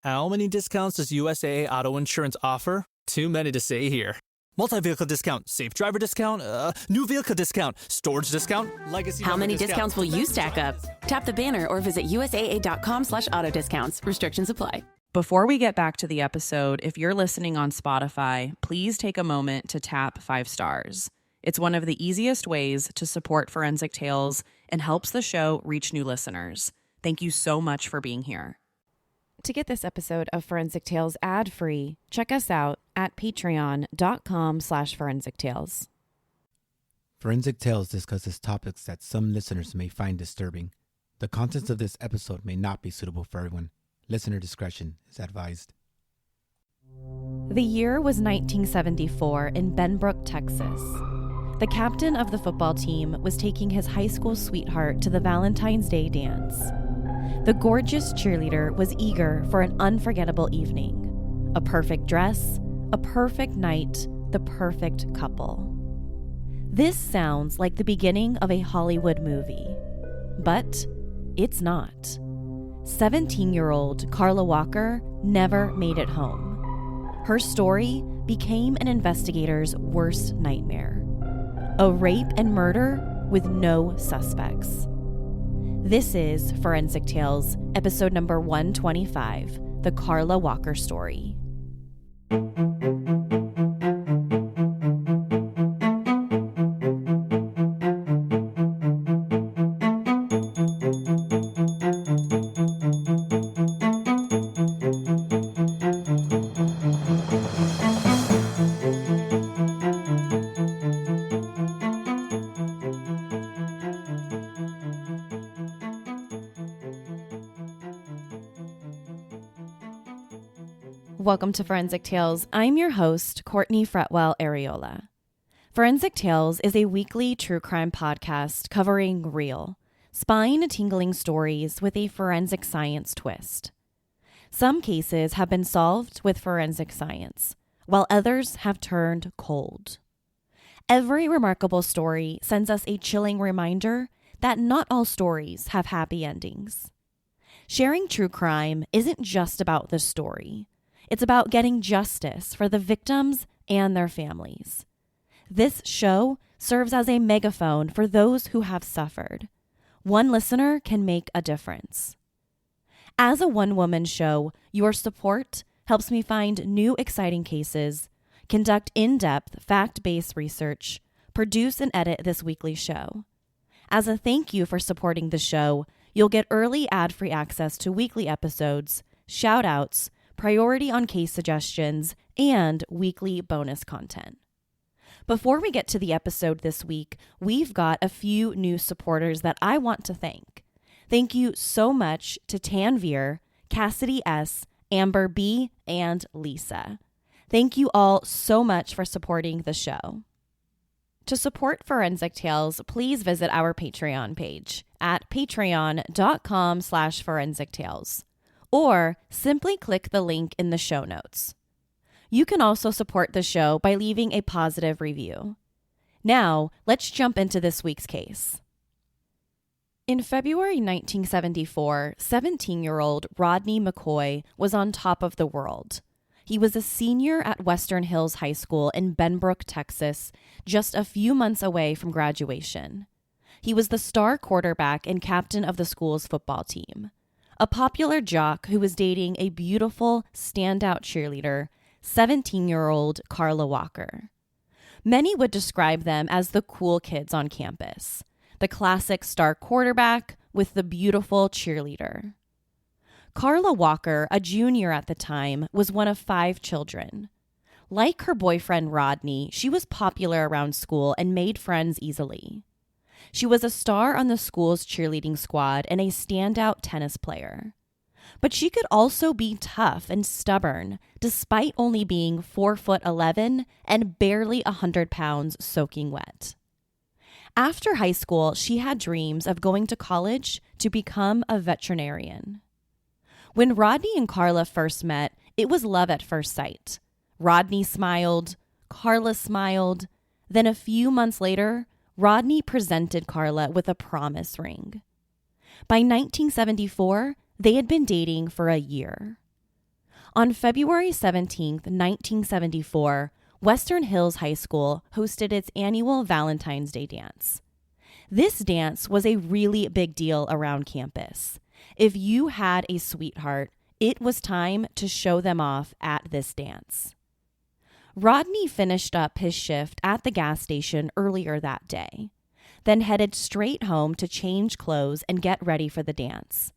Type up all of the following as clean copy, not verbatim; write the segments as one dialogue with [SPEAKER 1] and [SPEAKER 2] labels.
[SPEAKER 1] How many discounts does USAA Auto Insurance offer? Too many to say here. Multi-vehicle discount, safe driver discount, new vehicle discount, storage discount, legacy.
[SPEAKER 2] How many discounts will you stack up? Tap the banner or visit USAA.com/auto discounts. Restrictions apply.
[SPEAKER 3] Before we get back to the episode, if you're listening on Spotify, please take a moment to tap 5 stars. It's one of the easiest ways to support Forensic Tales and helps the show reach new listeners. Thank you so much for being here.
[SPEAKER 4] To get this episode of Forensic Tales ad-free, check us out at patreon.com/Forensic Tales.
[SPEAKER 5] Forensic Tales discusses topics that some listeners may find disturbing. The contents of this episode may not be suitable for everyone. Listener discretion is advised.
[SPEAKER 4] The year was 1974 in Benbrook, Texas. The captain of the football team was taking his high school sweetheart to the Valentine's Day dance. The gorgeous cheerleader was eager for an unforgettable evening. A perfect dress, a perfect night, the perfect couple. This sounds like the beginning of a Hollywood movie, but it's not. 17-year-old Carla Walker never made it home. Her story became an investigator's worst nightmare. A rape and murder with no suspects. This is Forensic Tales, episode number 125, The Carla Walker Story. Welcome to Forensic Tales. I'm your host, Courtney Fretwell Areola. Forensic Tales is a weekly true crime podcast covering real, spine-tingling stories with a forensic science twist. Some cases have been solved with forensic science, while others have turned cold. Every remarkable story sends us a chilling reminder that not all stories have happy endings. Sharing true crime isn't just about the story. It's about getting justice for the victims and their families. This show serves as a megaphone for those who have suffered. One listener can make a difference. As a one-woman show, your support helps me find new exciting cases, conduct in-depth, fact-based research, produce and edit this weekly show. As a thank you for supporting the show, you'll get early ad-free access to weekly episodes, shout-outs, priority on case suggestions, and weekly bonus content. Before we get to the episode this week, we've got a few new supporters that I want to thank. Thank you so much to Tanvir, Cassidy S., Amber B., and Lisa. Thank you all so much for supporting the show. To support Forensic Tales, please visit our Patreon page at patreon.com/Forensic Tales. Or simply click the link in the show notes. You can also support the show by leaving a positive review. Now, let's jump into this week's case. In February 1974, 17-year-old Rodney McCoy was on top of the world. He was a senior at Western Hills High School in Benbrook, Texas, just a few months away from graduation. He was the star quarterback and captain of the school's football team. A popular jock who was dating a beautiful, standout cheerleader, 17-year-old Carla Walker. Many would describe them as the cool kids on campus, the classic star quarterback with the beautiful cheerleader. Carla Walker, a junior at the time, was one of 5 children. Like her boyfriend Rodney, she was popular around school and made friends easily. She was a star on the school's cheerleading squad and a standout tennis player. But she could also be tough and stubborn, despite only being 4'11" and barely 100 pounds soaking wet. After high school, she had dreams of going to college to become a veterinarian. When Rodney and Carla first met, it was love at first sight. Rodney smiled, Carla smiled, then a few months later, Rodney presented Carla with a promise ring. By 1974, they had been dating for a year. On February 17th, 1974, Western Hills High School hosted its annual Valentine's Day dance. This dance was a really big deal around campus. If you had a sweetheart, it was time to show them off at this dance. Rodney finished up his shift at the gas station earlier that day, then headed straight home to change clothes and get ready for the dance.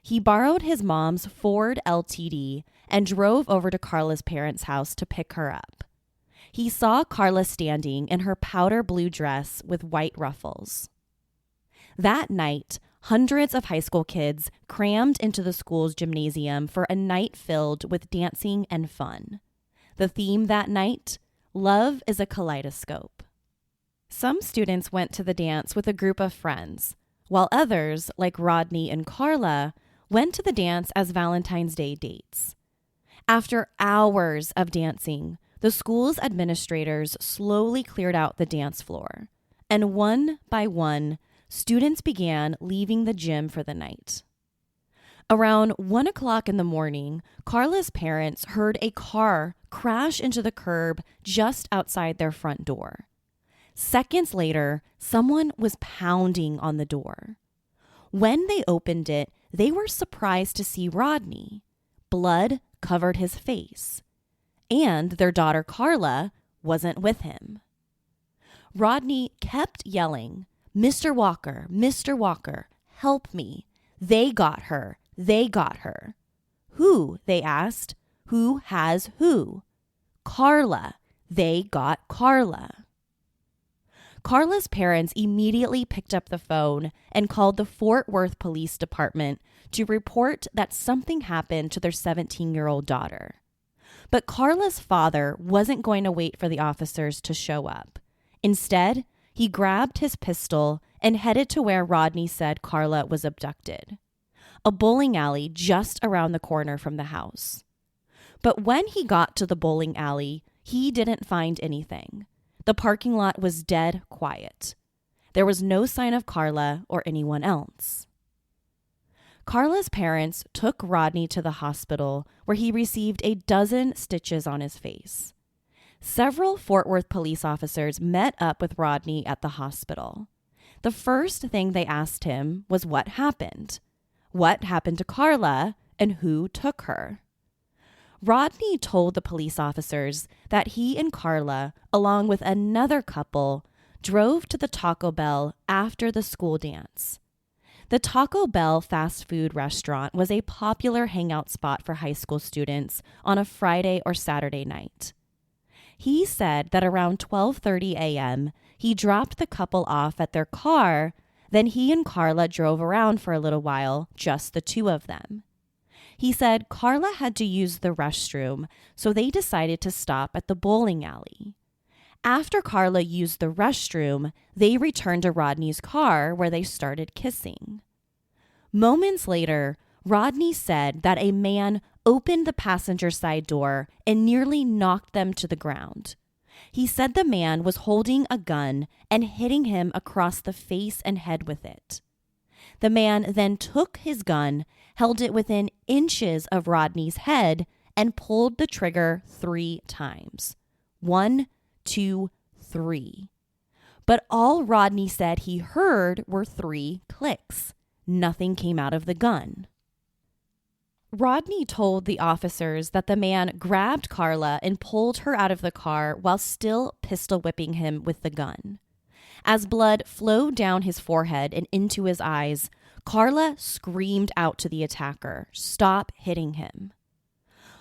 [SPEAKER 4] He borrowed his mom's Ford LTD and drove over to Carla's parents' house to pick her up. He saw Carla standing in her powder blue dress with white ruffles. That night, hundreds of high school kids crammed into the school's gymnasium for a night filled with dancing and fun. The theme that night, love is a kaleidoscope. Some students went to the dance with a group of friends, while others, like Rodney and Carla, went to the dance as Valentine's Day dates. After hours of dancing, the school's administrators slowly cleared out the dance floor, and one by one, students began leaving the gym for the night. Around 1 o'clock in the morning, Carla's parents heard a car crash into the curb just outside their front door. Seconds later, someone was pounding on the door. When they opened it, they were surprised to see Rodney. Blood covered his face, and their daughter Carla wasn't with him. Rodney kept yelling, "Mr. Walker, Mr. Walker, help me. They got her. They got her." "Who?" they asked. "Who has who?" "Carla. They got Carla." Carla's parents immediately picked up the phone and called the Fort Worth Police Department to report that something happened to their 17-year-old daughter. But Carla's father wasn't going to wait for the officers to show up. Instead, he grabbed his pistol and headed to where Rodney said Carla was abducted, a bowling alley just around the corner from the house. But when he got to the bowling alley, he didn't find anything. The parking lot was dead quiet. There was no sign of Carla or anyone else. Carla's parents took Rodney to the hospital, where he received a dozen stitches on his face. Several Fort Worth police officers met up with Rodney at the hospital. The first thing they asked him was what happened. What happened to Carla, and who took her? Rodney told the police officers that he and Carla, along with another couple, drove to the Taco Bell after the school dance. The Taco Bell fast food restaurant was a popular hangout spot for high school students on a Friday or Saturday night. He said that around 12:30 a.m., he dropped the couple off at their car, then he and Carla drove around for a little while, just the two of them. He said Carla had to use the restroom, so they decided to stop at the bowling alley. After Carla used the restroom, they returned to Rodney's car where they started kissing. Moments later, Rodney said that a man opened the passenger side door and nearly knocked them to the ground. He said the man was holding a gun and hitting him across the face and head with it. The man then took his gun, held it within inches of Rodney's head, and pulled the trigger 3 times. 1, 2, 3. But all Rodney said he heard were 3 clicks. Nothing came out of the gun. Rodney told the officers that the man grabbed Carla and pulled her out of the car while still pistol whipping him with the gun. As blood flowed down his forehead and into his eyes, Carla screamed out to the attacker, "Stop hitting him."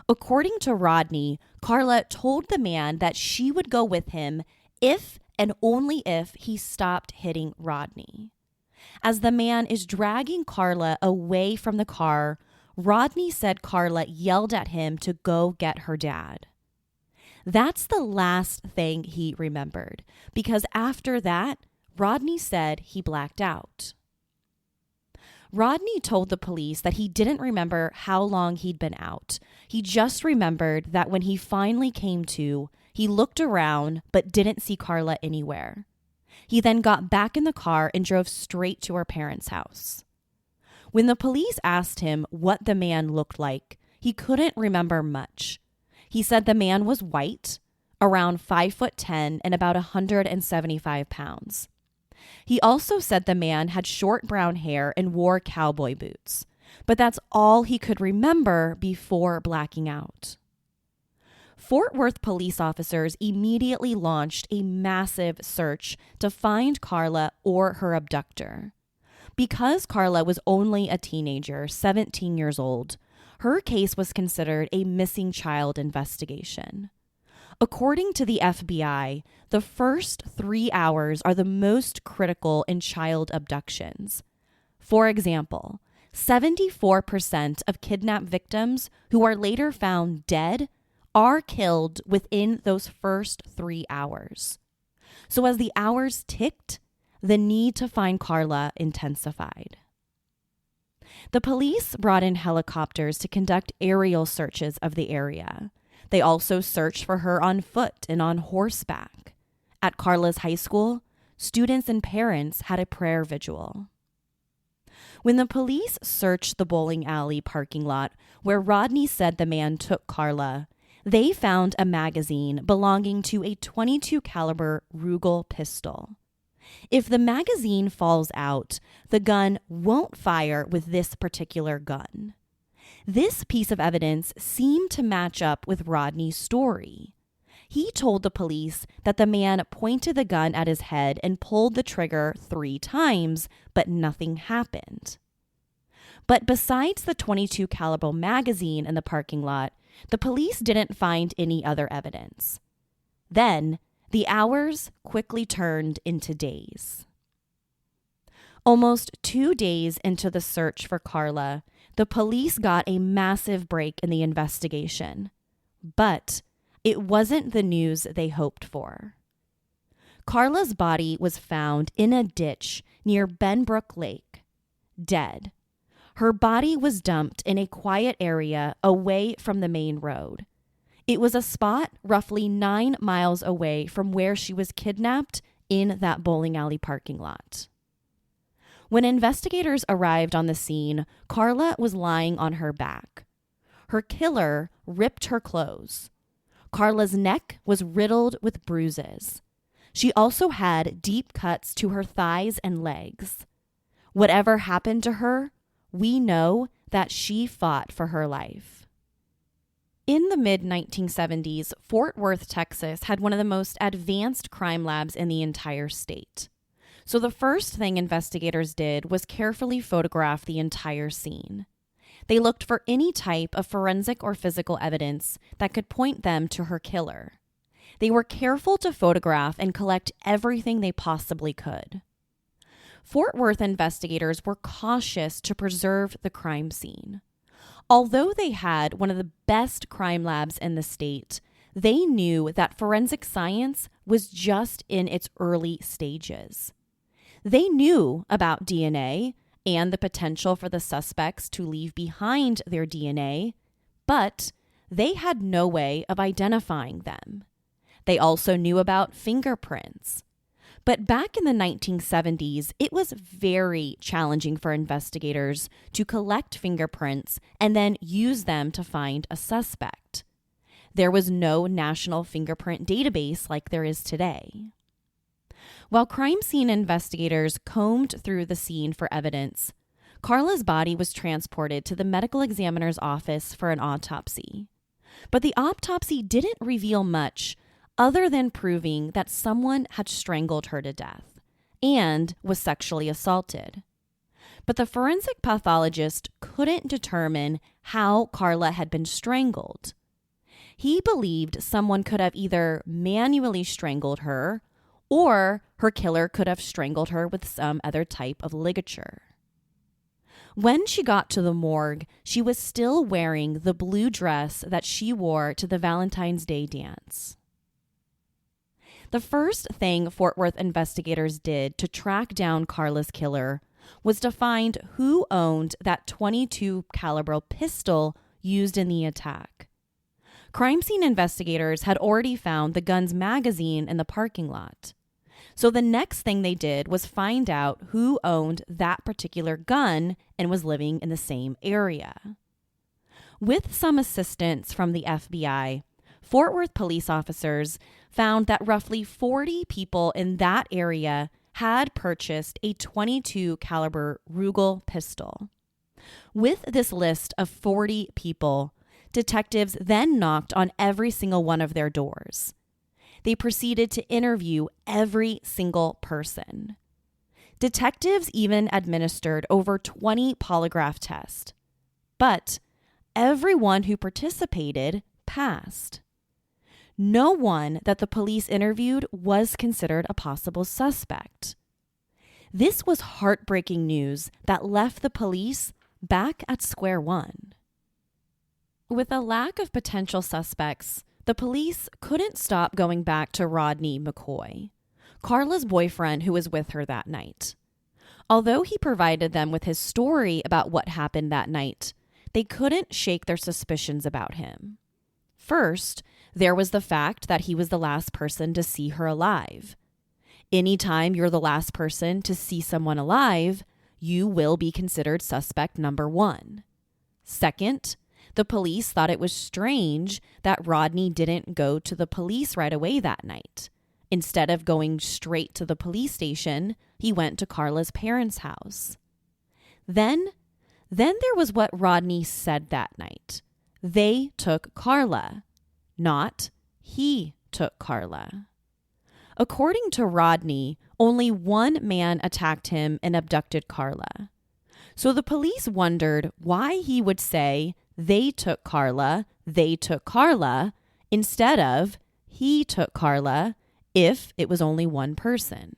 [SPEAKER 4] According to Rodney, Carla told the man that she would go with him if and only if he stopped hitting Rodney. As the man is dragging Carla away from the car, Rodney said Carla yelled at him to go get her dad. That's the last thing he remembered, because after that, Rodney said he blacked out. Rodney told the police that he didn't remember how long he'd been out. He just remembered that when he finally came to, he looked around but didn't see Carla anywhere. He then got back in the car and drove straight to her parents' house. When the police asked him what the man looked like, he couldn't remember much. He said the man was white, around 5'10" and about 175 pounds. He also said the man had short brown hair and wore cowboy boots, but that's all he could remember before blacking out. Fort Worth police officers immediately launched a massive search to find Carla or her abductor. Because Carla was only a teenager, 17 years old, her case was considered a missing child investigation. According to the FBI, the first 3 hours are the most critical in child abductions. For example, 74% of kidnapped victims who are later found dead are killed within those first 3 hours. So as the hours ticked, the need to find Carla intensified. The police brought in helicopters to conduct aerial searches of the area. They also searched for her on foot and on horseback. At Carla's high school, students and parents had a prayer vigil. When the police searched the bowling alley parking lot where Rodney said the man took Carla, they found a magazine belonging to a .22 caliber Ruger pistol. If the magazine falls out, the gun won't fire with this particular gun. This piece of evidence seemed to match up with Rodney's story. He told the police that the man pointed the gun at his head and pulled the trigger 3 times, but nothing happened. But besides the .22 caliber magazine in the parking lot, the police didn't find any other evidence. Then, the hours quickly turned into days. Almost 2 days into the search for Carla, the police got a massive break in the investigation. But it wasn't the news they hoped for. Carla's body was found in a ditch near Benbrook Lake, dead. Her body was dumped in a quiet area away from the main road. It was a spot roughly 9 miles away from where she was kidnapped in that bowling alley parking lot. When investigators arrived on the scene, Carla was lying on her back. Her killer ripped her clothes. Carla's neck was riddled with bruises. She also had deep cuts to her thighs and legs. Whatever happened to her, we know that she fought for her life. In the mid-1970s, Fort Worth, Texas had one of the most advanced crime labs in the entire state. So the first thing investigators did was carefully photograph the entire scene. They looked for any type of forensic or physical evidence that could point them to her killer. They were careful to photograph and collect everything they possibly could. Fort Worth investigators were cautious to preserve the crime scene. Although they had one of the best crime labs in the state, they knew that forensic science was just in its early stages. They knew about DNA and the potential for the suspects to leave behind their DNA, but they had no way of identifying them. They also knew about fingerprints. But back in the 1970s, it was very challenging for investigators to collect fingerprints and then use them to find a suspect. There was no national fingerprint database like there is today. While crime scene investigators combed through the scene for evidence, Carla's body was transported to the medical examiner's office for an autopsy. But the autopsy didn't reveal much other than proving that someone had strangled her to death and was sexually assaulted. But the forensic pathologist couldn't determine how Carla had been strangled. He believed someone could have either manually strangled her or her killer could have strangled her with some other type of ligature. When she got to the morgue, she was still wearing the blue dress that she wore to the Valentine's Day dance. The first thing Fort Worth investigators did to track down Carla's killer was to find who owned that .22 caliber pistol used in the attack. Crime scene investigators had already found the gun's magazine in the parking lot. So the next thing they did was find out who owned that particular gun and was living in the same area. With some assistance from the FBI, Fort Worth police officers found that roughly 40 people in that area had purchased a .22 caliber Rugal pistol. With this list of 40 people, detectives then knocked on every single one of their doors. They proceeded to interview every single person. Detectives even administered over 20 polygraph tests. But everyone who participated passed. No one that the police interviewed was considered a possible suspect. This was heartbreaking news that left the police back at square one. With a lack of potential suspects, the police couldn't stop going back to Rodney McCoy, Carla's boyfriend who was with her that night. Although he provided them with his story about what happened that night, they couldn't shake their suspicions about him. First, there was the fact that he was the last person to see her alive. Anytime you're the last person to see someone alive, you will be considered suspect number one. Second, the police thought it was strange that Rodney didn't go to the police right away that night. Instead of going straight to the police station, he went to Carla's parents' house. Then there was what Rodney said that night. They took Carla, not he took Carla. According to Rodney, only one man attacked him and abducted Carla. So the police wondered why he would say they took Carla instead of he took Carla if it was only one person.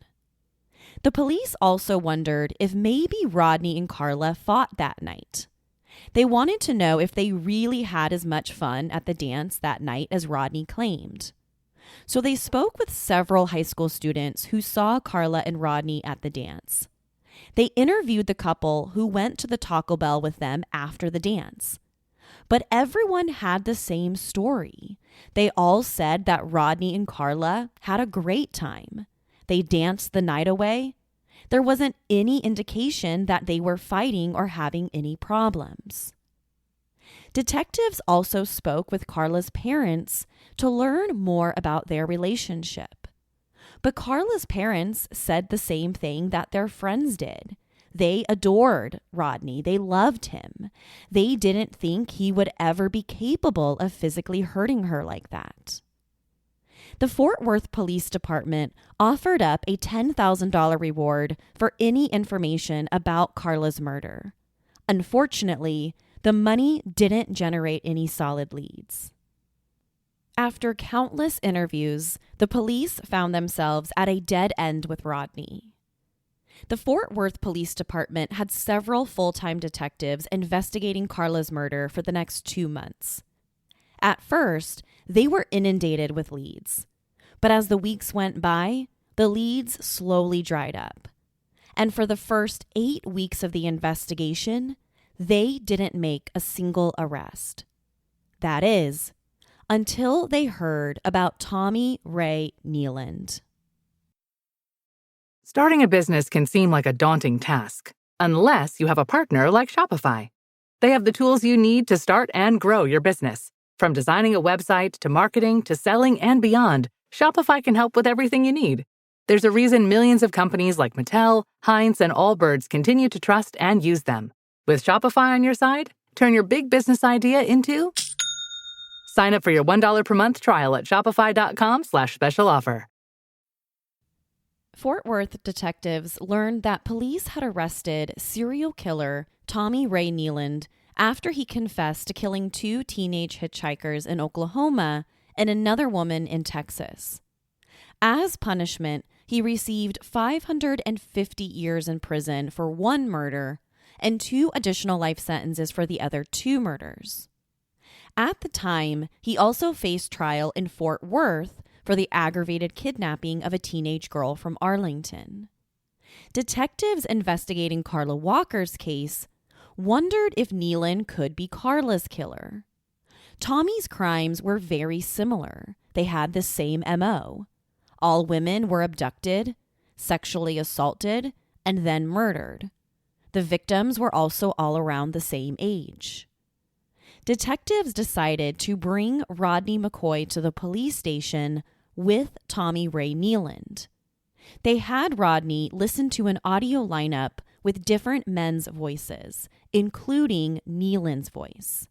[SPEAKER 4] The police also wondered if maybe Rodney and Carla fought that night. They wanted to know if they really had as much fun at the dance that night as Rodney claimed. So they spoke with several high school students who saw Carla and Rodney at the dance. They interviewed the couple who went to the Taco Bell with them after the dance. But everyone had the same story. They all said that Rodney and Carla had a great time. They danced the night away. There wasn't any indication that they were fighting or having any problems. Detectives also spoke with Carla's parents to learn more about their relationship. But Carla's parents said the same thing that their friends did. They adored Rodney. They loved him. They didn't think he would ever be capable of physically hurting her like that. The Fort Worth Police Department offered up a $10,000 reward for any information about Carla's murder. Unfortunately, the money didn't generate any solid leads. After countless interviews, the police found themselves at a dead end with Rodney. The Fort Worth Police Department had several full-time detectives investigating Carla's murder for the next 2 months. At first, they were inundated with leads. But as the weeks went by, the leads slowly dried up. And for the first 8 weeks of the investigation, they didn't make a single arrest. That is, until they heard about Tommy Ray Nealand.
[SPEAKER 6] Starting a business can seem like a daunting task, unless you have a partner like Shopify. They have the tools you need to start and grow your business. From designing a website to marketing to selling and beyond, Shopify can help with everything you need. There's a reason millions of companies like Mattel, Heinz, and Allbirds continue to trust and use them. With Shopify on your side, turn your big business idea into... Sign up for your $1 per month trial at shopify.com/special offer.
[SPEAKER 4] Fort Worth detectives learned that police had arrested serial killer Tommy Ray Nealand after he confessed to killing 2 teenage hitchhikers in Oklahoma and another woman in Texas. As punishment, he received 550 years in prison for 1 murder and 2 additional life sentences for the other 2 murders. At the time, he also faced trial in Fort Worth for the aggravated kidnapping of a teenage girl from Arlington. Detectives investigating Carla Walker's case wondered if Nealand could be Carla's killer. Tommy's crimes were very similar. They had the same MO. All women were abducted, sexually assaulted, and then murdered. The victims were also all around the same age. detectives decided to bring Rodney McCoy to the police station with Tommy Ray Nealand. They had Rodney listen to an audio lineup with different men's voices, including Nealand's voice.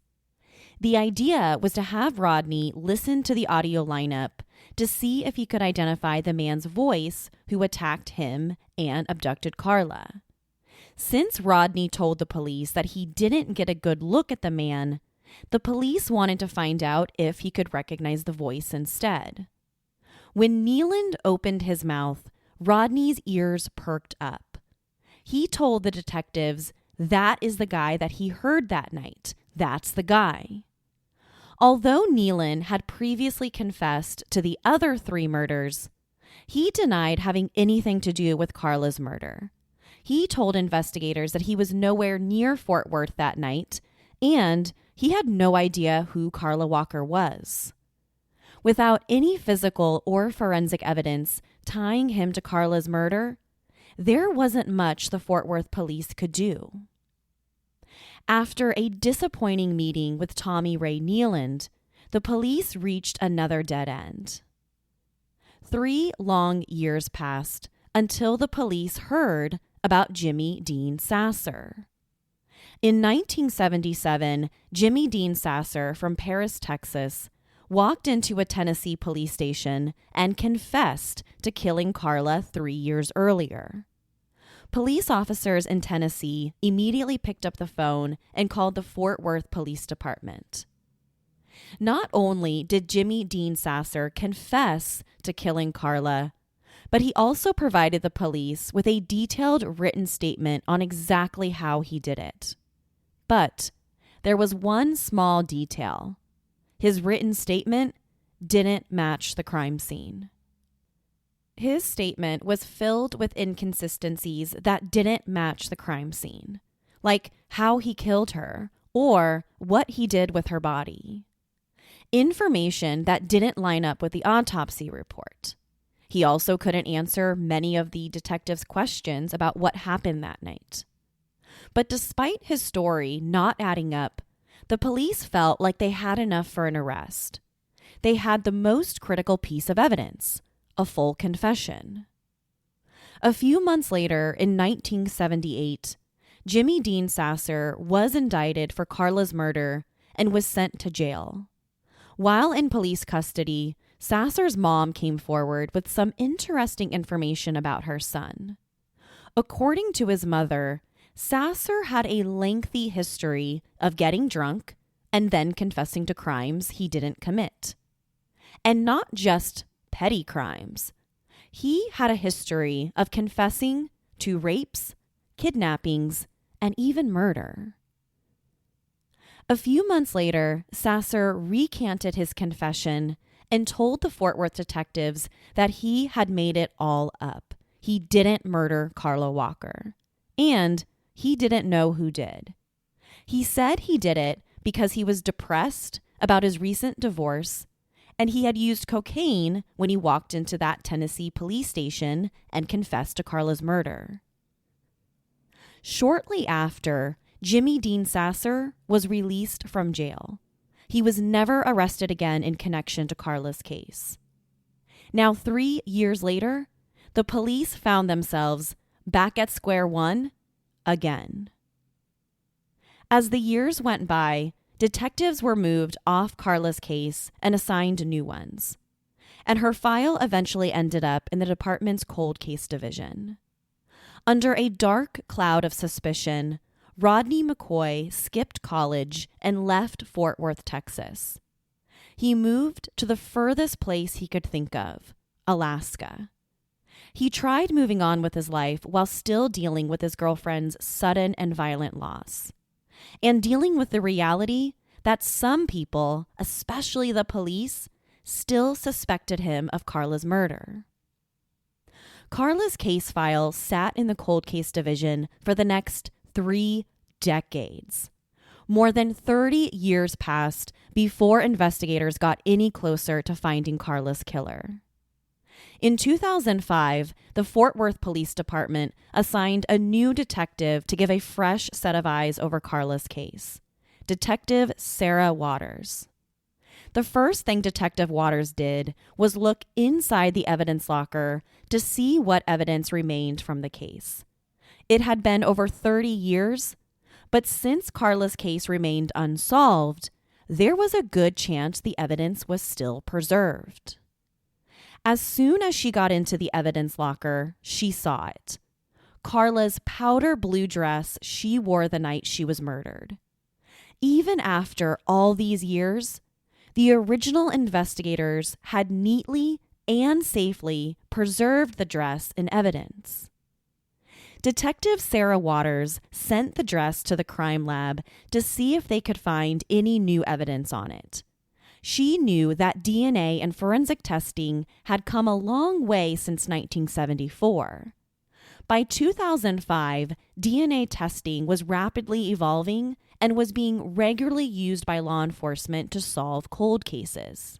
[SPEAKER 4] The idea was to have Rodney listen to the audio lineup to see if he could identify the man's voice who attacked him and abducted Carla. Since Rodney told the police that he didn't get a good look at the man, the police wanted to find out if he could recognize the voice instead. When Nealand opened his mouth, Rodney's ears perked up. He told the detectives that is the guy that he heard that night. That's the guy. Although Nealand had previously confessed to the other 3 murders, he denied having anything to do with Carla's murder. He told investigators that he was nowhere near Fort Worth that night, and he had no idea who Carla Walker was. Without any physical or forensic evidence tying him to Carla's murder, there wasn't much the Fort Worth police could do. After a disappointing meeting with Tommy Ray Nealand, the police reached another dead end. 3 long years passed until the police heard about Jimmy Dean Sasser. In 1977, Jimmy Dean Sasser from Paris, Texas, walked into a Tennessee police station and confessed to killing Carla 3 years earlier. Police officers in Tennessee immediately picked up the phone and called the Fort Worth Police Department. Not only did Jimmy Dean Sasser confess to killing Carla, but he also provided the police with a detailed written statement on exactly how he did it. But there was one small detail. His written statement didn't match the crime scene. His statement was filled with inconsistencies that didn't match the crime scene, like how he killed her or what he did with her body. Information that didn't line up with the autopsy report. He also couldn't answer many of the detectives' questions about what happened that night. But despite his story not adding up, the police felt like they had enough for an arrest. They had the most critical piece of evidence, a full confession. A few months later, in 1978, Jimmy Dean Sasser was indicted for Carla's murder and was sent to jail. While in police custody, Sasser's mom came forward with some interesting information about her son. According to his mother, Sasser had a lengthy history of getting drunk and then confessing to crimes he didn't commit. And not just petty crimes. He had a history of confessing to rapes, kidnappings, and even murder. A few months later, Sasser recanted his confession and told the Fort Worth detectives that he had made it all up. He didn't murder Carla Walker. And he didn't know who did. He said he did it because he was depressed about his recent divorce, and he had used cocaine when he walked into that Tennessee police station and confessed to Carla's murder. Shortly after, Jimmy Dean Sasser was released from jail. He was never arrested again in connection to Carla's case. Now, 3 years later, the police found themselves back at square one again. As the years went by, detectives were moved off Carla's case and assigned new ones. And her file eventually ended up in the department's cold case division. Under a dark cloud of suspicion, Rodney McCoy skipped college and left Fort Worth, Texas. He moved to the furthest place he could think of, Alaska. He tried moving on with his life while still dealing with his girlfriend's sudden and violent loss, and dealing with the reality that some people, especially the police, still suspected him of Carla's murder. Carla's case file sat in the cold case division for the next 3 decades. More than 30 years passed before investigators got any closer to finding Carla's killer. In 2005, the Fort Worth Police Department assigned a new detective to give a fresh set of eyes over Carla's case. Detective Sarah Waters. The first thing Detective Waters did was look inside the evidence locker to see what evidence remained from the case. It had been over 30 years, but since Carla's case remained unsolved, there was a good chance the evidence was still preserved. As soon as she got into the evidence locker, she saw it. Carla's powder blue dress she wore the night she was murdered. Even after all these years, the original investigators had neatly and safely preserved the dress in evidence. Detective Sarah Waters sent the dress to the crime lab to see if they could find any new evidence on it. She knew that DNA and forensic testing had come a long way since 1974. By 2005, DNA testing was rapidly evolving and was being regularly used by law enforcement to solve cold cases.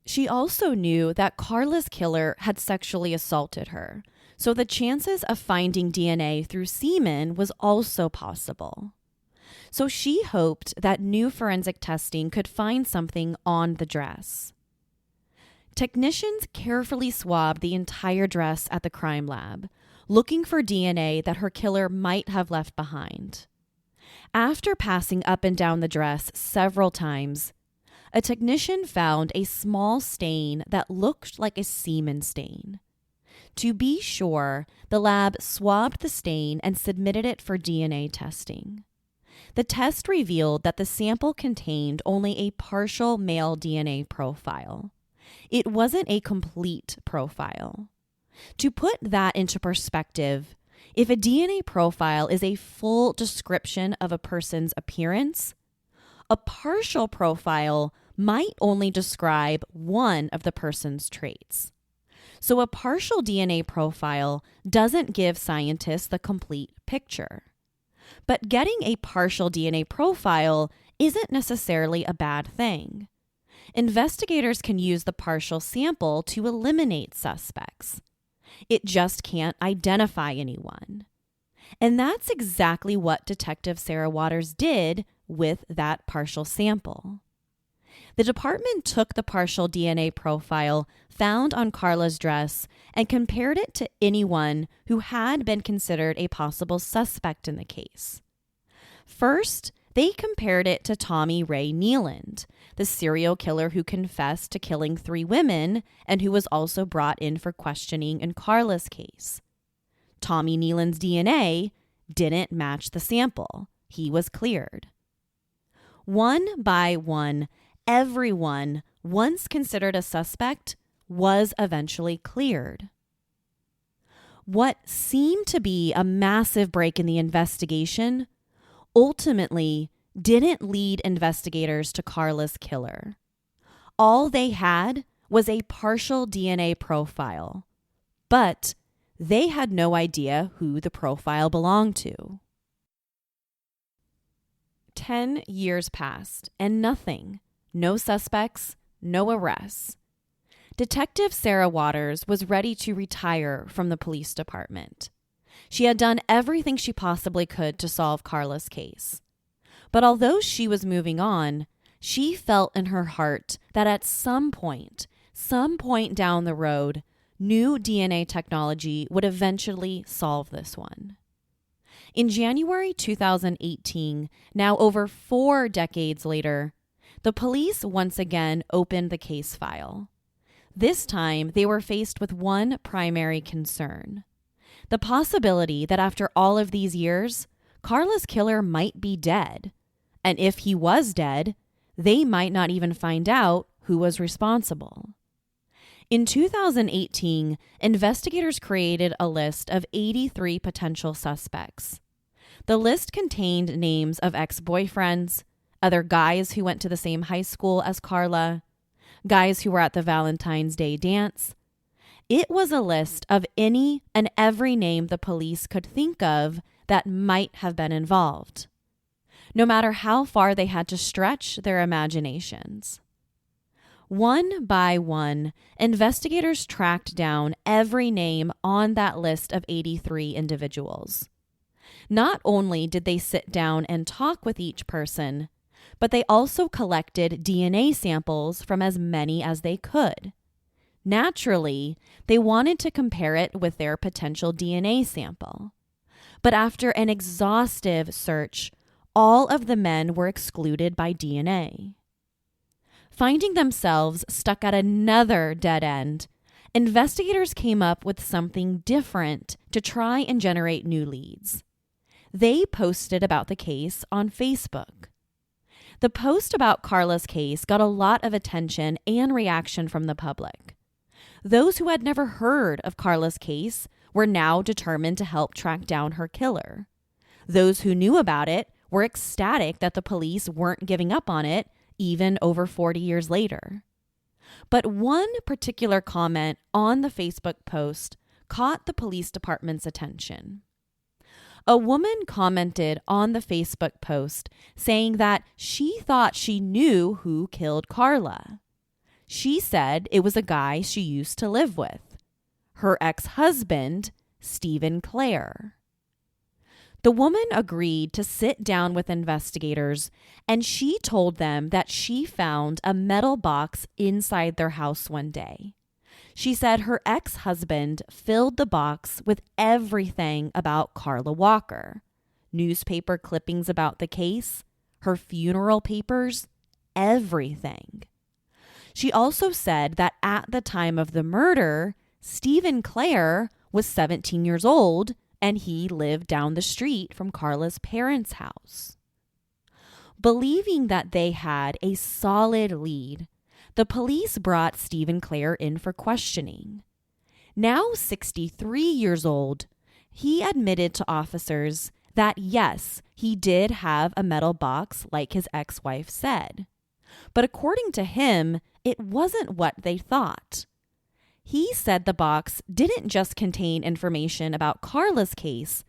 [SPEAKER 4] She also knew that Carla's killer had sexually assaulted her, so the chances of finding DNA through semen was also possible. So she hoped that new forensic testing could find something on the dress. Technicians carefully swabbed the entire dress at the crime lab, looking for DNA that her killer might have left behind. After passing up and down the dress several times, a technician found a small stain that looked like a semen stain. To be sure, the lab swabbed the stain and submitted it for DNA testing. The test revealed that the sample contained only a partial male DNA profile. It wasn't a complete profile. To put that into perspective, if a DNA profile is a full description of a person's appearance, a partial profile might only describe one of the person's traits. So a partial DNA profile doesn't give scientists the complete picture. But getting a partial DNA profile isn't necessarily a bad thing. Investigators can use the partial sample to eliminate suspects. It just can't identify anyone. And that's exactly what Detective Sarah Waters did with that partial sample. The department took the partial DNA profile found on Carla's dress and compared it to anyone who had been considered a possible suspect in the case. First, they compared it to Tommy Ray Nealand, the serial killer who confessed to killing 3 women and who was also brought in for questioning in Carla's case. Tommy Nealand's DNA didn't match the sample. He was cleared. One by one, everyone once considered a suspect was eventually cleared. What seemed to be a massive break in the investigation ultimately didn't lead investigators to Carla's killer. All they had was a partial DNA profile, but they had no idea who the profile belonged to. 10 years passed and nothing. No suspects, no arrests. Detective Sarah Waters was ready to retire from the police department. She had done everything she possibly could to solve Carla's case. But although she was moving on, she felt in her heart that at some point down the road, new DNA technology would eventually solve this one. In January 2018, now over 4 decades later, the police once again opened the case file. This time, they were faced with one primary concern: the possibility that after all of these years, Carla's killer might be dead. And if he was dead, they might not even find out who was responsible. In 2018, investigators created a list of 83 potential suspects. The list contained names of ex-boyfriends, other guys who went to the same high school as Carla, guys who were at the Valentine's Day dance. It was a list of any and every name the police could think of that might have been involved, no matter how far they had to stretch their imaginations. One by one, investigators tracked down every name on that list of 83 individuals. Not only did they sit down and talk with each person, but they also collected DNA samples from as many as they could. Naturally, they wanted to compare it with their potential DNA sample. But after an exhaustive search, all of the men were excluded by DNA. Finding themselves stuck at another dead end, investigators came up with something different to try and generate new leads. They posted about the case on Facebook. The post about Carla's case got a lot of attention and reaction from the public. Those who had never heard of Carla's case were now determined to help track down her killer. Those who knew about it were ecstatic that the police weren't giving up on it even over 40 years later. But one particular comment on the Facebook post caught the police department's attention. A woman commented on the Facebook post saying that she thought she knew who killed Carla. She said it was a guy she used to live with, her ex-husband, Stephen Clare. The woman agreed to sit down with investigators, and she told them that she found a metal box inside their house one day. She said her ex-husband filled the box with everything about Carla Walker, newspaper clippings about the case, her funeral papers, everything. She also said that at the time of the murder, Stephen Clare was 17 years old and he lived down the street from Carla's parents' house. Believing that they had a solid lead, the police brought Stephen Clare in for questioning. Now 63 years old, he admitted to officers that yes, he did have a metal box like his ex-wife said. But according to him, it wasn't what they thought. He said the box didn't just contain information about Carla's case,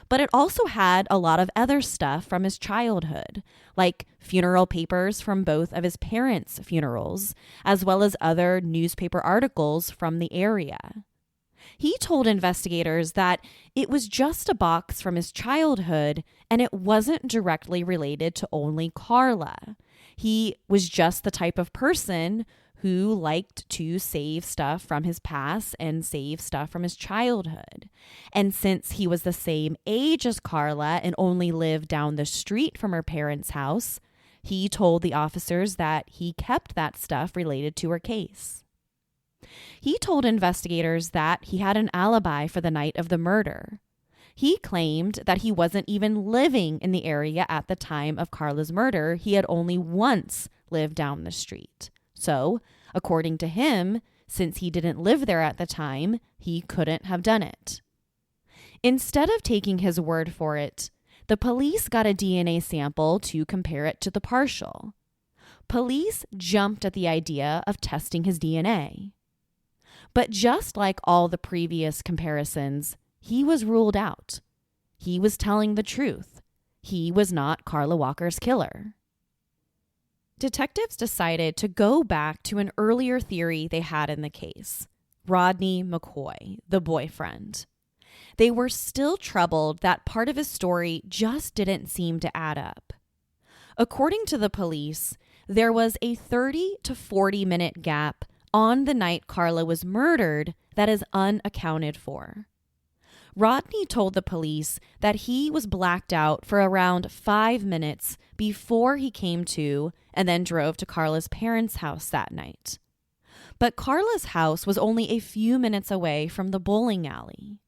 [SPEAKER 4] but it also had a lot of other stuff from his childhood, like funeral papers from both of his parents' funerals, as well as other newspaper articles from the area. He told investigators that it was just a box from his childhood and it wasn't directly related to only Carla. He was just the type of person who liked to save stuff from his past and save stuff from his childhood. And since he was the same age as Carla and only lived down the street from her parents' house, he told the officers that he kept that stuff related to her case. He told investigators that he had an alibi for the night of the murder. He claimed that he wasn't even living in the area at the time of Carla's murder. He had only once lived down the street. So, according to him, since he didn't live there at the time, he couldn't have done it. Instead of taking his word for it, the police got a DNA sample to compare it to the partial. Police jumped at the idea of testing his DNA. But just like all the previous comparisons, he was ruled out. He was telling the truth. He was not Carla Walker's killer. Detectives decided to go back to an earlier theory they had in the case, Rodney McCoy, the boyfriend. They were still troubled that part of his story just didn't seem to add up. According to the police, there was a 30 to 40 minute gap on the night Carla was murdered that is unaccounted for. Rodney told the police that he was blacked out for around 5 minutes before he came to and then drove to Carla's parents' house that night. But Carla's house was only a few minutes away from the bowling alley.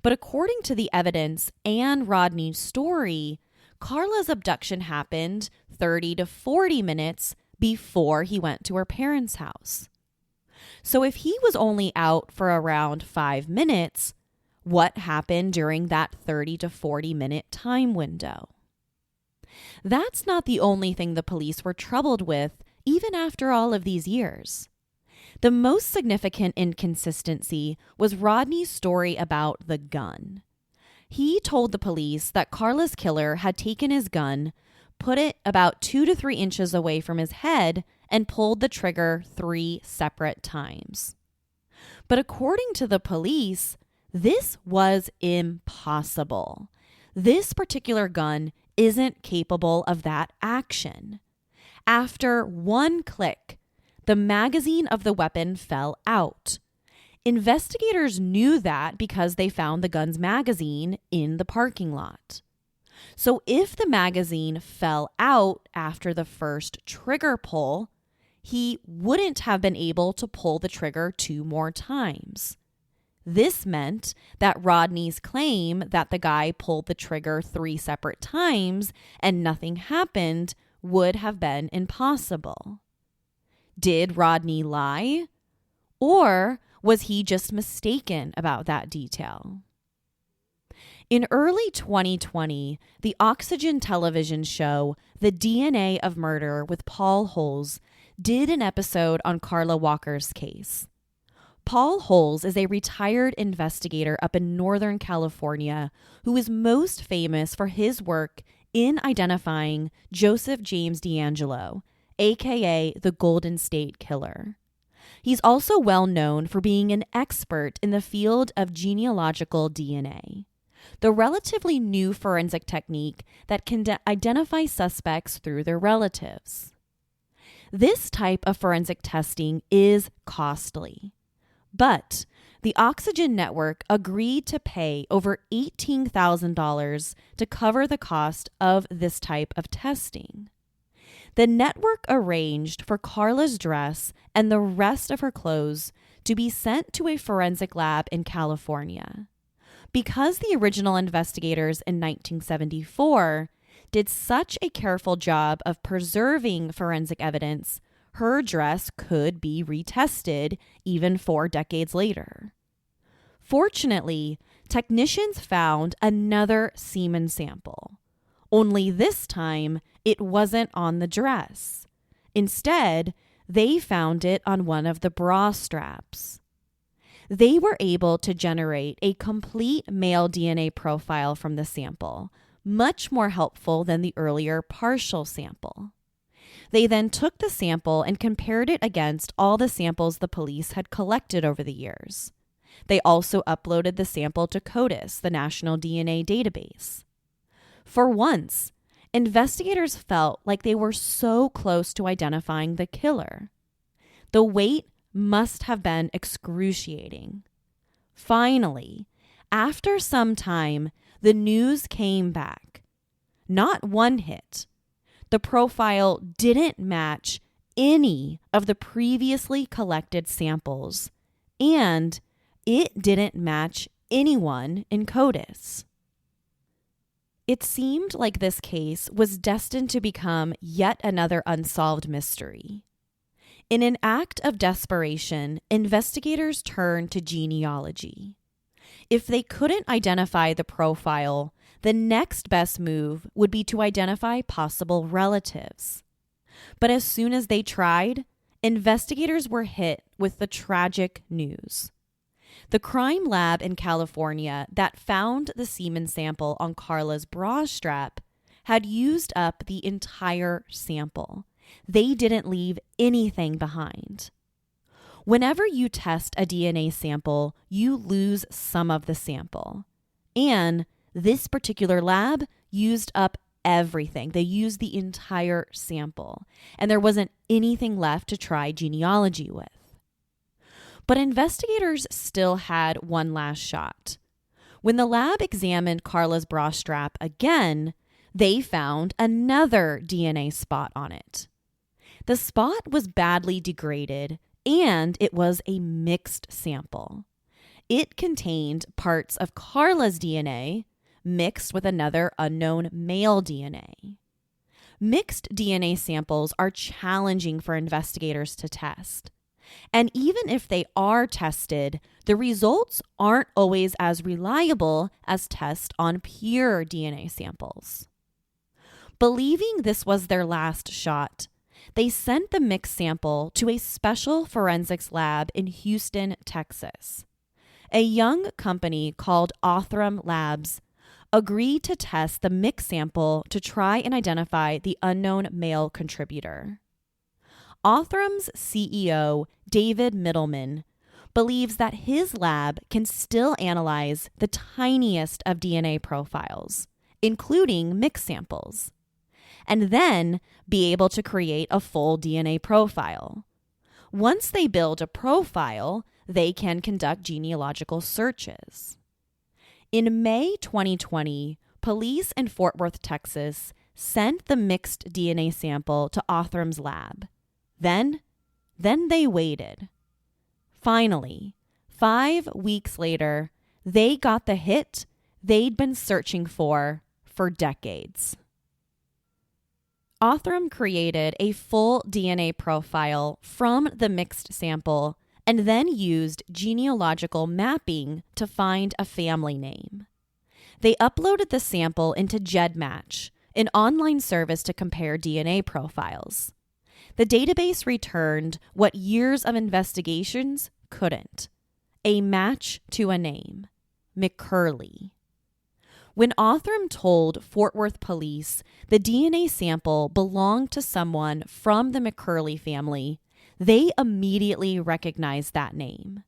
[SPEAKER 4] But according to the evidence and Rodney's story, Carla's abduction happened 30 to 40 minutes before he went to her parents' house. So if he was only out for around 5 minutes, what happened during that 30 to 40 minute time window? That's not the only thing the police were troubled with, even after all of these years. The most significant inconsistency was Rodney's story about the gun. He told the police that Carla's killer had taken his gun, put it about 2 to 3 inches away from his head, and pulled the trigger 3 separate times. But according to the police, this was impossible. this particular gun isn't capable of that action. After one click, the magazine of the weapon fell out. Investigators knew that because they found the gun's magazine in the parking lot. So if the magazine fell out after the first trigger pull, he wouldn't have been able to pull the trigger 2 more times. This meant that Rodney's claim that the guy pulled the trigger 3 separate times and nothing happened would have been impossible. Did Rodney lie? Or was he just mistaken about that detail? In early 2020, the Oxygen television show The DNA of Murder with Paul Holes did an episode on Carla Walker's case. Paul Holes is a retired investigator up in Northern California who is most famous for his work in identifying Joseph James DeAngelo, aka the Golden State Killer. He's also well known for being an expert in the field of genealogical DNA, the relatively new forensic technique that can identify suspects through their relatives. This type of forensic testing is costly, but the Oxygen Network agreed to pay over $18,000 to cover the cost of this type of testing. The network arranged for Carla's dress and the rest of her clothes to be sent to a forensic lab in California. Because the original investigators in 1974 did such a careful job of preserving forensic evidence, her dress could be retested even 4 decades later. Fortunately, technicians found another semen sample. Only this time, it wasn't on the dress. Instead, they found it on one of the bra straps. They were able to generate a complete male DNA profile from the sample, much more helpful than the earlier partial sample. They then took the sample and compared it against all the samples the police had collected over the years. They also uploaded the sample to CODIS, the National DNA Database. For once, investigators felt like they were so close to identifying the killer. The wait must have been excruciating. Finally, after some time, the news came back. Not one hit. The profile didn't match any of the previously collected samples, and it didn't match anyone in CODIS. It seemed like this case was destined to become yet another unsolved mystery. In an act of desperation, investigators turned to genealogy. If they couldn't identify the profile, the next best move would be to identify possible relatives. But as soon as they tried, investigators were hit with the tragic news. The crime lab in California that found the semen sample on Carla's bra strap had used up the entire sample. They didn't leave anything behind. Whenever you test a DNA sample, you lose some of the sample. And this particular lab used up everything. They used the entire sample, and there wasn't anything left to try genealogy with. But investigators still had one last shot. When the lab examined Carla's bra strap again, they found another DNA spot on it. The spot was badly degraded, and it was a mixed sample. It contained parts of Carla's DNA mixed with another unknown male DNA. Mixed DNA samples are challenging for investigators to test. And even if they are tested, the results aren't always as reliable as tests on pure DNA samples. Believing this was their last shot, they sent the mixed sample to a special forensics lab in Houston, Texas. A young company called Othram Labs agreed to test the mixed sample to try and identify the unknown male contributor. Othram's CEO, David Middleman, believes that his lab can still analyze the tiniest of DNA profiles, including mix samples, and then be able to create a full DNA profile. Once they build a profile, they can conduct genealogical searches. In May 2020, police in Fort Worth, Texas, sent the mixed DNA sample to Othram's lab. Then they waited. Finally, 5 weeks later, they got the hit they'd been searching for decades. Othram created a full DNA profile from the mixed sample and then used genealogical mapping to find a family name. They uploaded the sample into GEDmatch, an online service to compare DNA profiles. The database returned what years of investigations couldn't: a match to a name, McCurley. When Othram told Fort Worth police the DNA sample belonged to someone from the McCurley family, they immediately recognized that name.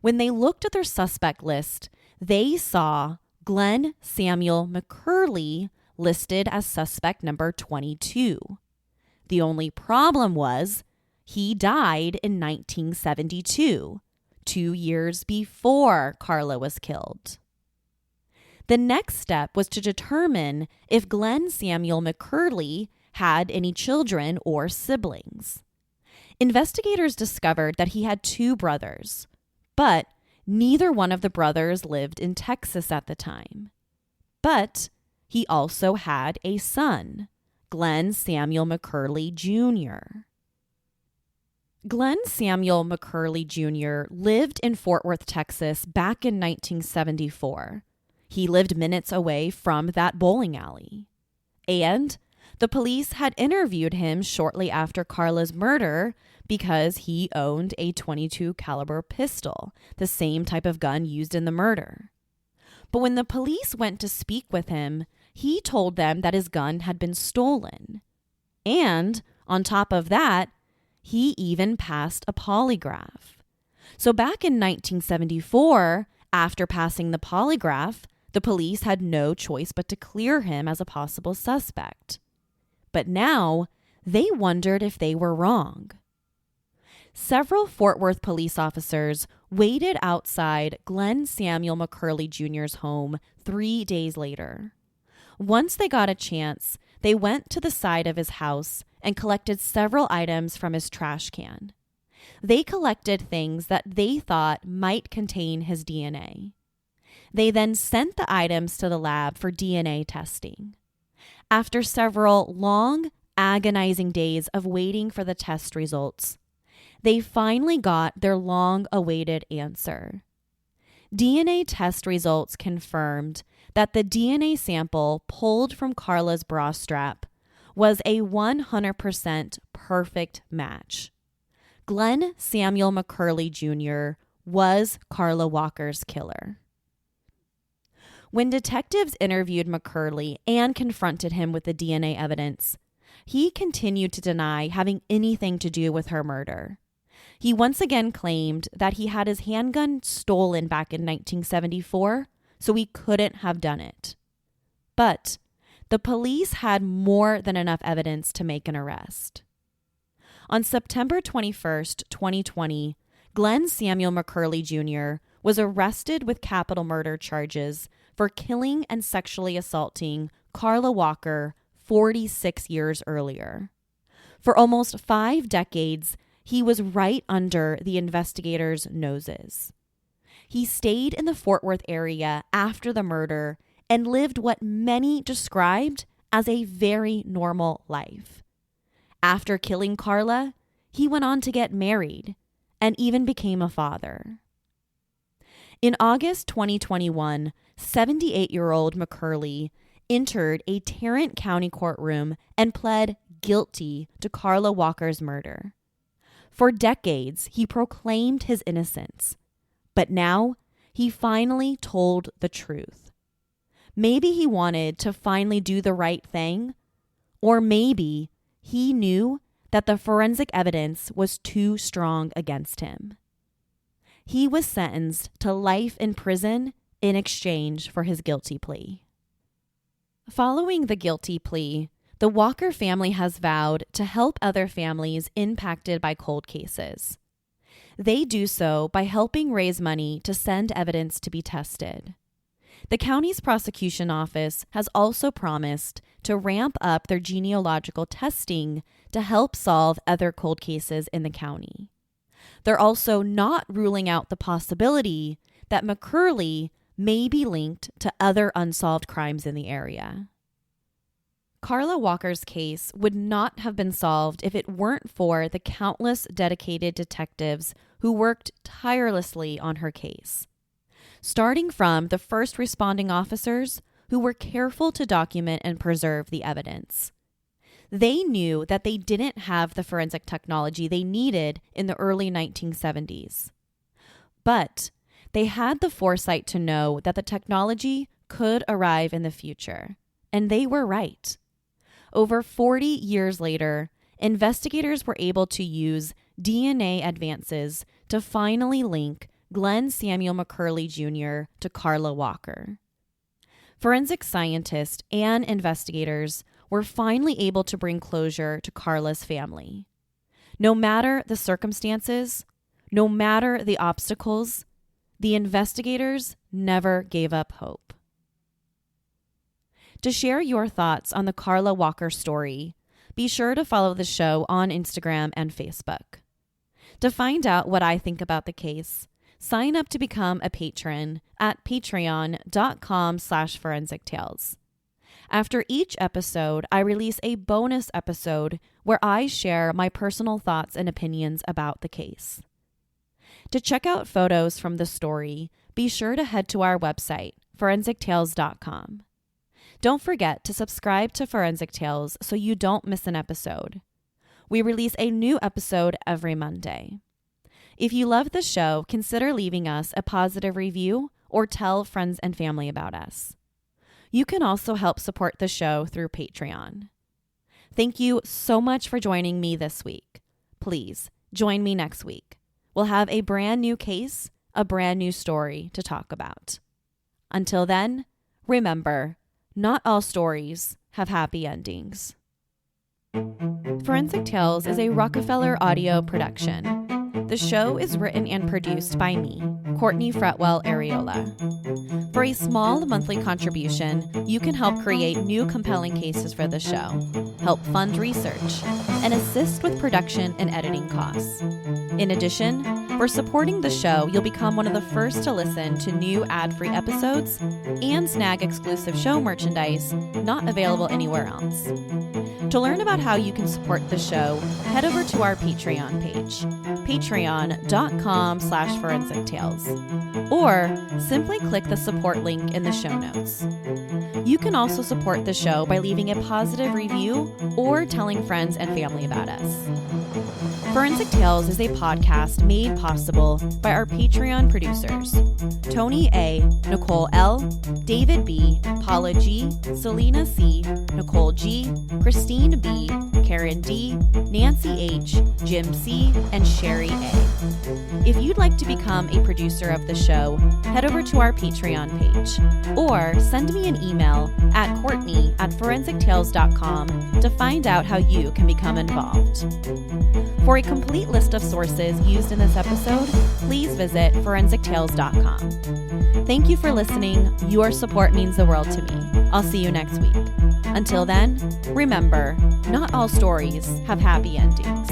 [SPEAKER 4] When they looked at their suspect list, they saw Glenn Samuel McCurley listed as suspect number 22. The only problem was he died in 1972, 2 years before Carla was killed. The next step was to determine if Glenn Samuel McCurley had any children or siblings. Investigators discovered that he had 2 brothers, but neither one of the brothers lived in Texas at the time. But he also had a son, Glenn Samuel McCurley Jr. Glenn Samuel McCurley Jr. lived in Fort Worth, Texas back in 1974. He lived minutes away from that bowling alley. And the police had interviewed him shortly after Carla's murder because he owned a .22 caliber pistol, the same type of gun used in the murder. But when the police went to speak with him, he told them that his gun had been stolen. And on top of that, he even passed a polygraph. So back in 1974, after passing the polygraph, the police had no choice but to clear him as a possible suspect. But now, they wondered if they were wrong. Several Fort Worth police officers waited outside Glenn Samuel McCurley Jr.'s home 3 days later. Once they got a chance, they went to the side of his house and collected several items from his trash can. They collected things that they thought might contain his DNA. They then sent the items to the lab for DNA testing. After several long, agonizing days of waiting for the test results, they finally got their long-awaited answer. DNA test results confirmed that the DNA sample pulled from Carla's bra strap was a 100% perfect match. Glenn Samuel McCurley Jr. was Carla Walker's killer. When detectives interviewed McCurley and confronted him with the DNA evidence, he continued to deny having anything to do with her murder. He once again claimed that he had his handgun stolen back in 1974, so he couldn't have done it. But the police had more than enough evidence to make an arrest. On September 21st, 2020, Glenn Samuel McCurley Jr. was arrested with capital murder charges for killing and sexually assaulting Carla Walker 46 years earlier. For almost 5 decades, he was right under the investigators' noses. He stayed in the Fort Worth area after the murder and lived what many described as a very normal life. After killing Carla, he went on to get married and even became a father. In August 2021, 78-year-old McCurley entered a Tarrant County courtroom and pled guilty to Carla Walker's murder. For decades, he proclaimed his innocence, but now he finally told the truth. Maybe he wanted to finally do the right thing, or maybe he knew that the forensic evidence was too strong against him. He was sentenced to life in prison in exchange for his guilty plea. Following the guilty plea, the Walker family has vowed to help other families impacted by cold cases. They do so by helping raise money to send evidence to be tested. The county's prosecution office has also promised to ramp up their genealogical testing to help solve other cold cases in the county. They're also not ruling out the possibility that McCurley may be linked to other unsolved crimes in the area. Carla Walker's case would not have been solved if it weren't for the countless dedicated detectives who worked tirelessly on her case. Starting from the first responding officers who were careful to document and preserve the evidence. They knew that they didn't have the forensic technology they needed in the early 1970s. But they had the foresight to know that the technology could arrive in the future, and they were right. Over 40 years later, investigators were able to use DNA advances to finally link Glenn Samuel McCurley Jr. to Carla Walker. Forensic scientists and investigators were finally able to bring closure to Carla's family. No matter the circumstances, no matter the obstacles, the investigators never gave up hope. To share your thoughts on the Carla Walker story, be sure to follow the show on Instagram and Facebook. To find out what I think about the case, sign up to become a patron at patreon.com/forensictales. After each episode, I release a bonus episode where I share my personal thoughts and opinions about the case. To check out photos from the story, be sure to head to our website, forensictales.com. Don't forget to subscribe to Forensic Tales so you don't miss an episode. We release a new episode every Monday. If you love the show, consider leaving us a positive review or tell friends and family about us. You can also help support the show through Patreon. Thank you so much for joining me this week. Please join me next week. We'll have a brand new case, a brand new story to talk about. Until then, remember, not all stories have happy endings. Forensic Tales is a Rockefeller audio production. The show is written and produced by me, Courtney Fretwell Areola. For a small monthly contribution, you can help create new compelling cases for the show, help fund research, and assist with production and editing costs. In addition, for supporting the show, you'll become one of the first to listen to new ad-free episodes and snag exclusive show merchandise not available anywhere else. To learn about how you can support the show, head over to our Patreon page, patreon.com/forensictales, or simply click the support link in the show notes. You can also support the show by leaving a positive review or telling friends and family about us. Forensic Tales is a podcast made possible by our Patreon producers, Tony A., Nicole L., David B., Paula G., Selena C., Nicole G., Christine B., Karen D., Nancy H., Jim C., and Sherry A. If you'd like to become a producer of the show, head over to our Patreon page, or send me an email at courtney@forensictales.com to find out how you can become involved. For a complete list of sources used in this episode, please visit forensictales.com. Thank you for listening. Your support means the world to me. I'll see you next week. Until then, remember, not all stories have happy endings.